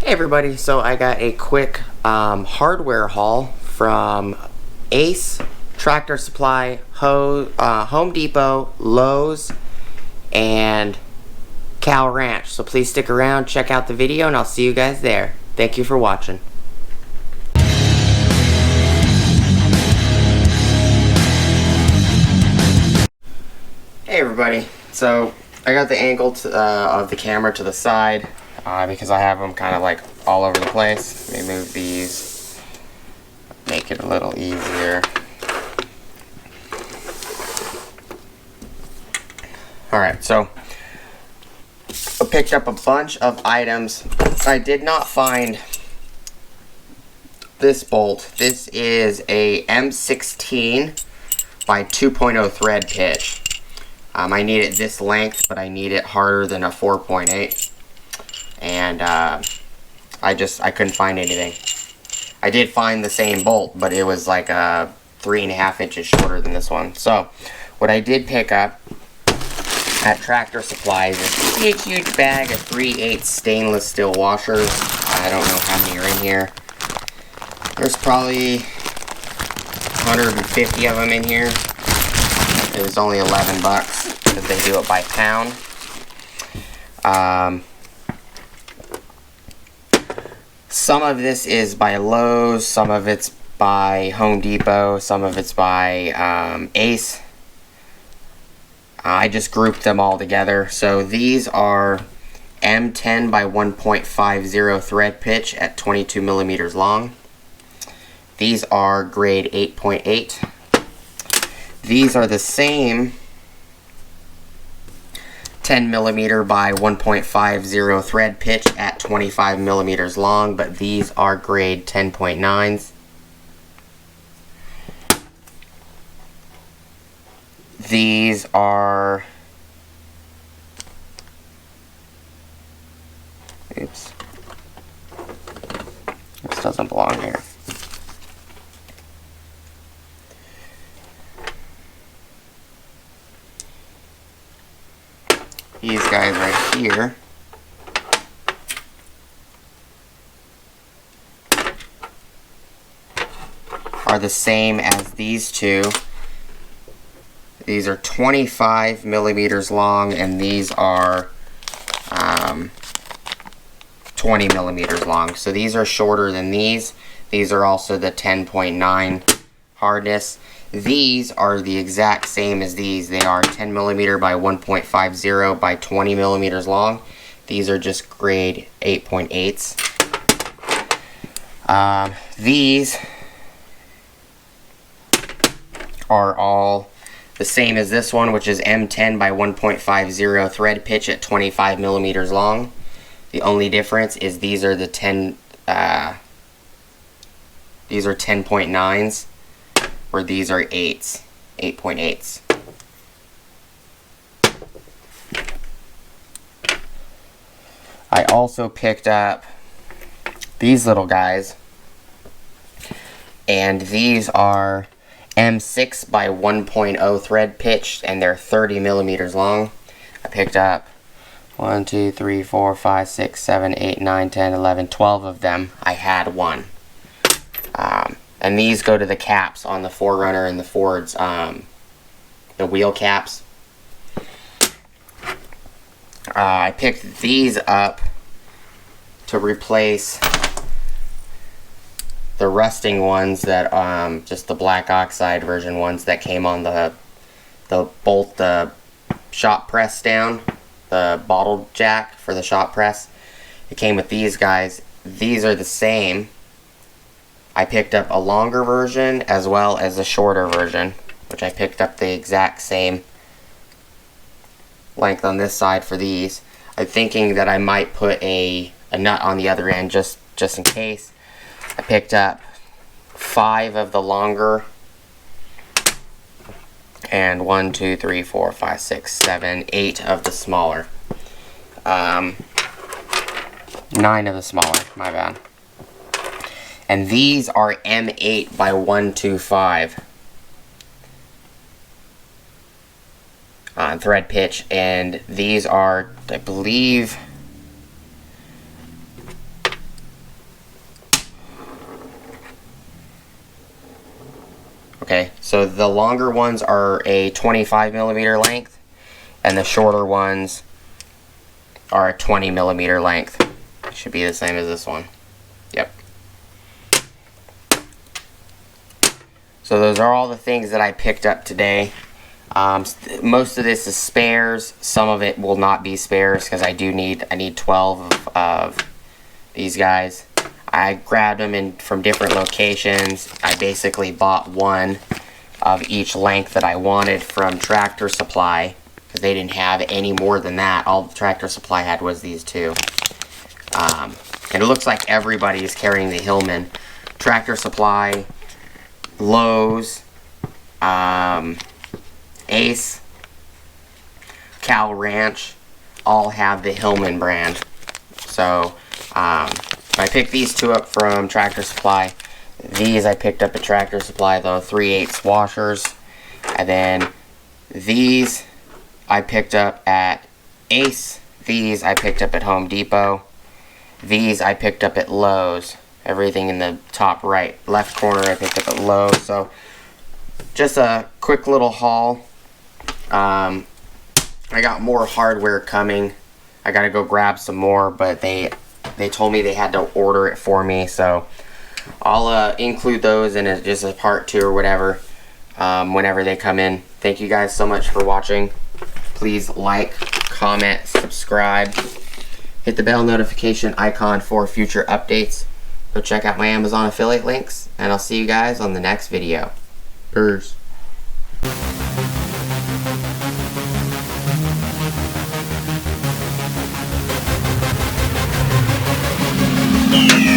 Hey everybody, so I got a quick hardware haul from Ace, Tractor Supply, Home Depot, Lowe's, and Cal Ranch. So please stick around, check out the video, and I'll see you guys there. Thank you for watching. Hey everybody, so I got the angle of the camera to the side because I have them kind of like all over the place. Let me move these, make it a little easier. Alright, so I picked up a bunch of items. I did not find this bolt. This is a M16 by 2.0 thread pitch. I need it this length, but I need it harder than a 4.8. And I couldn't find anything. I did find the same bolt, but it was like 3.5 inches shorter than this one. So what I did pick up at Tractor Supply is this big huge bag of 3/8 stainless steel washers. I don't know how many are in here. There's probably 150 of them in here. It was only 11 bucks because they do it by pound. Some of this is by Lowe's, some of it's by Home Depot, some of it's by Ace. I just grouped them all together. So these are M10 by 1.50 thread pitch at 22 millimeters long. These are grade 8.8. These are the same 10 millimeter by 1.50 thread pitch at 25 millimeters long, but these are grade 10.9s. These are, oops, this doesn't belong here. These guys right here are the same as these two. These are 25 millimeters long, and these are 20 millimeters long. So these are shorter than these. These are also the 10.9 hardness. These are the exact same as these. They are 10 millimeter by 1.50 by 20 millimeters long. These are just grade 8.8s. These are all the same as this one, which is M10 by 1.50 thread pitch at 25 millimeters long. The only difference is these are the 10.9s. Where these are 8s, 8.8s. I also picked up these little guys, and these are M6 by 1.0 thread pitch, and they're 30 millimeters long. I picked up 1, 2, 3, 4, 5, 6, 7, 8, 9, 10, 11, 12 of them. I had one. And these go to the caps on the 4Runner and the Fords, the wheel caps. I picked these up to replace the rusting ones that, just the black oxide version ones that came on the bolt, the shop press down, the bottle jack for the shop press. It came with these guys. These are the same. I picked up a longer version as well as a shorter version, which I picked up the exact same length on this side for these. I'm thinking that I might put a nut on the other end just in case. I picked up 5 of the longer and 1, 2, 3, 4, 5, 6, 7, 8 of the smaller. 9 of the smaller, my bad. And these are M8 by 125 thread pitch, and these are, I believe, So the longer ones are a 25 millimeter length, and the shorter ones are a 20 millimeter length. Should be the same as this one. Yep. So those are all the things that I picked up today. Most of this is spares. Some of it will not be spares because I need 12 of these guys. I grabbed them from different locations. I basically bought one of each length that I wanted from Tractor Supply because they didn't have any more than that. All Tractor Supply had was these two. And it looks like everybody is carrying the Hillman. Tractor Supply, Lowe's, Ace, Cal Ranch, all have the Hillman brand. So I picked these two up from Tractor Supply. These I picked up at Tractor Supply, the 3/8 washers. And then these I picked up at Ace. These I picked up at Home Depot. These I picked up at Lowe's. Everything in the top right, left corner I picked up at Lowe's. So just a quick little haul. I got more hardware coming. I gotta go grab some more, but they told me they had to order it for me, so I'll include those in just a part 2 or whatever whenever they come in. Thank you guys so much for watching. Please like, comment, subscribe, hit the bell notification icon for future updates. Go check out my Amazon affiliate links, and I'll see you guys on the next video. Peace. Yeah.